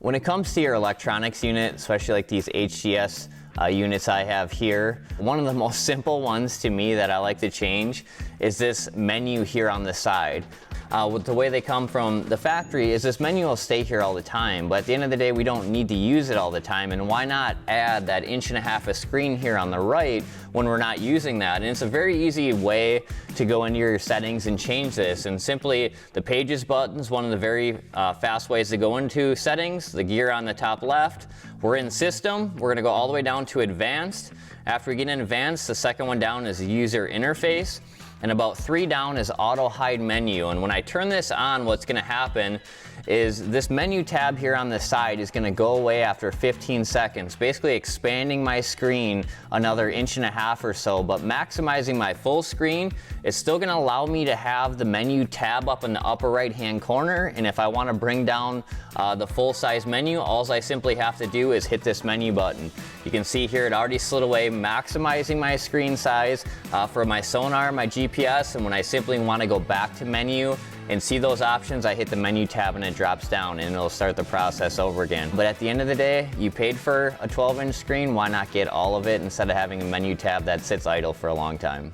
When it comes to your electronics unit, especially like these HGS units I have here, one of the most simple ones to me that I like to change is this menu here on the side. With the way they come from the factory is this menu will stay here all the time, but at the end of the day we don't need to use it all the time, and why not add that 1.5 inch of screen here on the right when we're not using that? And it's a very easy way to go into your settings and change this, and simply the pages button is one of the very fast ways to go into settings. The gear on the top left, we're in system, we're going to go all the way down to advanced. After we get in advanced, the second one down is user interface. And about 3 down is auto hide menu. And when I turn this on, what's gonna happen is this menu tab here on the side is gonna go away after 15 seconds, basically expanding my screen another 1.5 inches or so, but maximizing my full screen. It's still gonna allow me to have the menu tab up in the upper right hand corner, and if I wanna bring down the full size menu, all I simply have to do is hit this menu button. You can see here it already slid away, maximizing my screen size for my sonar, my GPS, and when I simply want to go back to menu and see those options, I hit the menu tab and it drops down and it'll start the process over again. But at the end of the day, you paid for a 12-inch screen, why not get all of it instead of having a menu tab that sits idle for a long time?